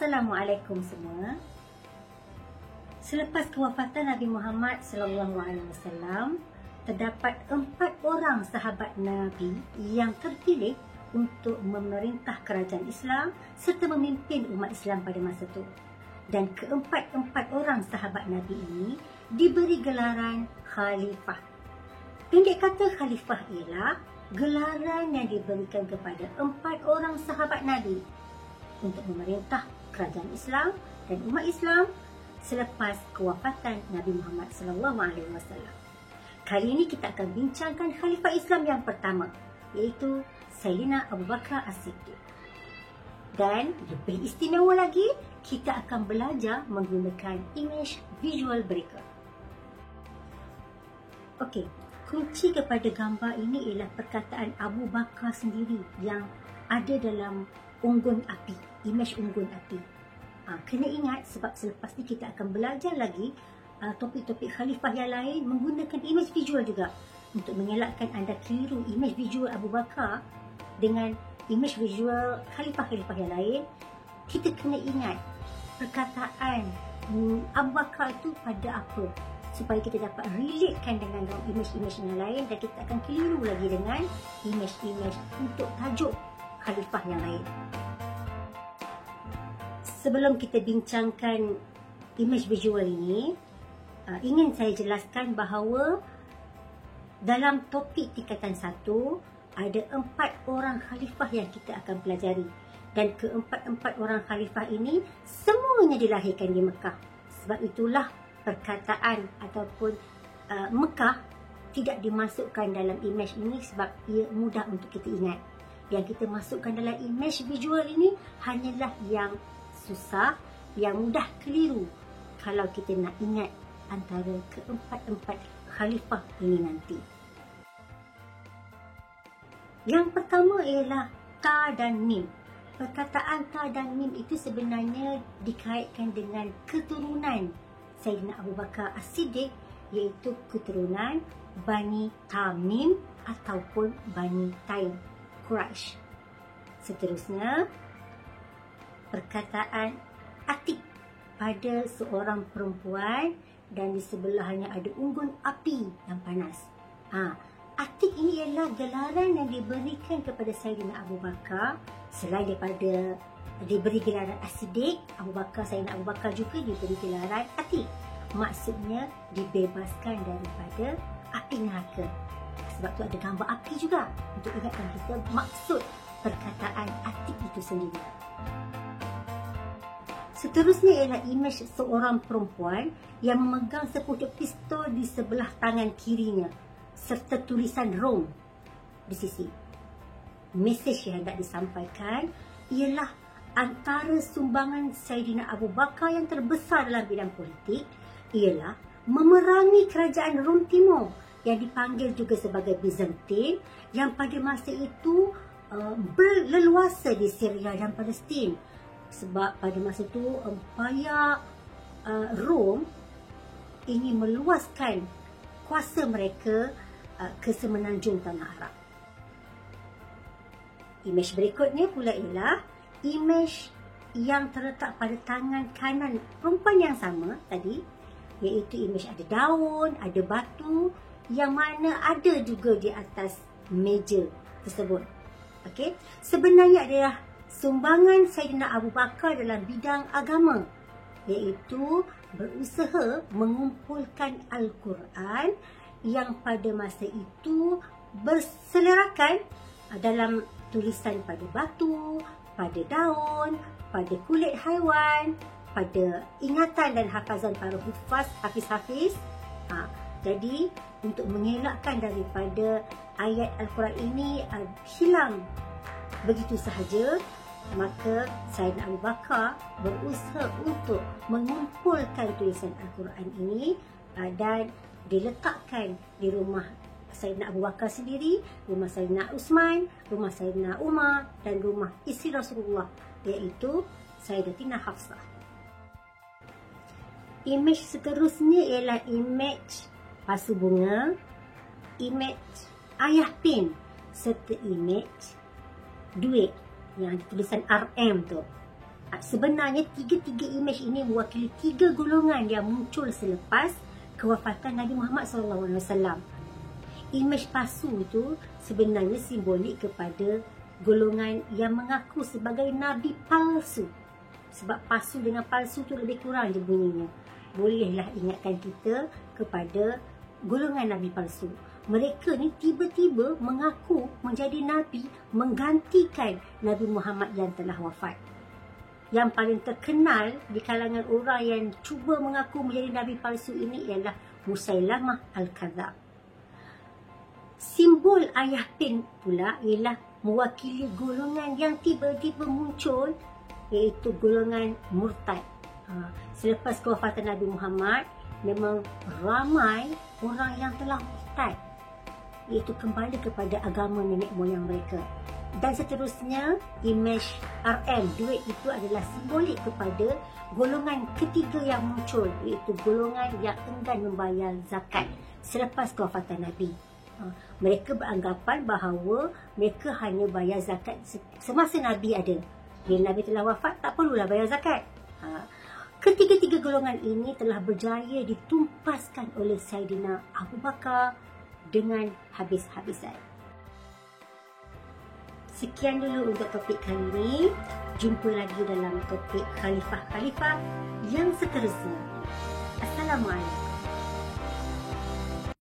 Assalamualaikum semua. Selepas kewafatan Nabi Muhammad SAW, terdapat 4 orang sahabat Nabi yang terpilih untuk memerintah kerajaan Islam serta memimpin umat Islam pada masa itu. Dan keempat-empat orang sahabat Nabi ini diberi gelaran khalifah. Pendek kata, khalifah ialah gelaran yang diberikan kepada 4 orang sahabat Nabi untuk memerintah kerajaan Islam dan umat Islam selepas kewafatan Nabi Muhammad SAW. Kali ini kita akan bincangkan khalifah Islam yang pertama, iaitu Sayyidina Abu Bakar As-Siddiq. Dan lebih istimewa lagi, kita akan belajar menggunakan image visual berikut. Okey, kunci kepada gambar ini ialah perkataan Abu Bakar sendiri yang ada dalam unggun api, image unggun api. Kena ingat sebab selepas ni kita akan belajar lagi topik-topik khalifah yang lain menggunakan image visual juga untuk mengelakkan anda keliru image visual Abu Bakar dengan image visual khalifah-khalifah yang lain. Kita kena ingat perkataan Abu Bakar itu pada apa supaya kita dapat relatekan dengan image-image yang lain dan kita akan keliru lagi dengan image-image untuk tajuk khalifah yang lain. Sebelum kita bincangkan image visual ini, ingin saya jelaskan bahawa dalam topik tingkatan 1 ada 4 orang khalifah yang kita akan pelajari. Dan keempat-empat orang khalifah ini semuanya dilahirkan di Mekah. Sebab itulah perkataan ataupun Mekah tidak dimasukkan dalam image ini sebab ia mudah untuk kita ingat. Yang kita masukkan dalam image visual ini hanyalah yang susah, yang mudah keliru kalau kita nak ingat antara keempat-empat khalifah ini nanti. Yang pertama ialah Ta dan Mim. Perkataan Ta dan Mim itu sebenarnya dikaitkan dengan keturunan Sayyidina Abu Bakar As-Siddiq, iaitu keturunan Bani Tamim ataupun Bani Taim, Quraisy. Seterusnya, perkataan Atik pada seorang perempuan dan di sebelahnya ada unggun api yang panas. Atik ini ialah gelaran yang diberikan kepada Sayyidina Abu Bakar. Selain daripada diberi gelaran As-Siddiq, Sayyidina Abu Bakar juga diberi gelaran Atik. Maksudnya dibebaskan daripada api neraka. Sebab tu ada gambar api juga untuk ingatkan kita maksud perkataan Atik itu sendiri. Seterusnya ialah imej seorang perempuan yang memegang sepucuk pistol di sebelah tangan kirinya serta tulisan Rom di sisi. Mesej yang hendak disampaikan ialah antara sumbangan Sayyidina Abu Bakar yang terbesar dalam bidang politik ialah memerangi kerajaan Rom Timur yang dipanggil juga sebagai Byzantine yang pada masa itu berleluasa di Syria dan Palestin. Sebab pada masa itu Empayar Rom ingin meluaskan kuasa mereka ke semenanjung Tanah Arab. Imej berikutnya pula ialah imej yang terletak pada tangan kanan perempuan yang sama tadi, iaitu imej ada daun, ada batu yang mana ada juga di atas meja tersebut. Okey, sebenarnya adalah sumbangan Sayyidina Abu Bakar dalam bidang agama, iaitu berusaha mengumpulkan Al-Quran yang pada masa itu berselerakan dalam tulisan pada batu, pada daun, pada kulit haiwan, pada ingatan dan hafazan para hafiz-hafiz. Jadi untuk mengelakkan daripada ayat Al-Quran ini hilang begitu sahaja, maka Sayyidina Abu Bakar berusaha untuk mengumpulkan tulisan Al-Quran ini dan diletakkan di rumah Sayyidina Abu Bakar sendiri, rumah Sayyidina Uthman, rumah Sayyidina Umar dan rumah isteri Rasulullah, iaitu Sayyidatina Hafsah. Imej seterusnya ialah imej pasu bunga, imej ayah pin serta imej duit yang ada tulisan RM tu. Sebenarnya tiga-tiga imej ini mewakili tiga golongan yang muncul selepas kewafatan Nabi Muhammad SAW. Imej palsu itu sebenarnya simbolik kepada golongan yang mengaku sebagai Nabi palsu. Sebab palsu dengan palsu tu lebih kurang je bunyinya. Bolehlah ingatkan kita kepada golongan Nabi palsu. Mereka ni tiba-tiba mengaku menjadi Nabi, menggantikan Nabi Muhammad yang telah wafat. Yang paling terkenal di kalangan orang yang cuba mengaku menjadi Nabi palsu ini ialah Musailamah Al-Kadzab. Simbol ayah pin pula ialah mewakili golongan yang tiba-tiba muncul, iaitu golongan murtad. Selepas kewafatan Nabi Muhammad, memang ramai orang yang telah murtad, iaitu kembali kepada agama nenek moyang mereka. Dan seterusnya, imej RM, duit itu adalah simbolik kepada golongan ketiga yang muncul, iaitu golongan yang enggan membayar zakat selepas kewafatan Nabi. Mereka beranggapan bahawa mereka hanya bayar zakat semasa Nabi ada. Bila Nabi telah wafat, tak perlulah bayar zakat. Ketiga-tiga golongan ini telah berjaya ditumpaskan oleh Saidina Abu Bakar dengan habis-habisan. Sekian dulu untuk topik kali ini. Jumpa lagi dalam topik Khalifah-Khalifah yang seterusnya. Assalamualaikum.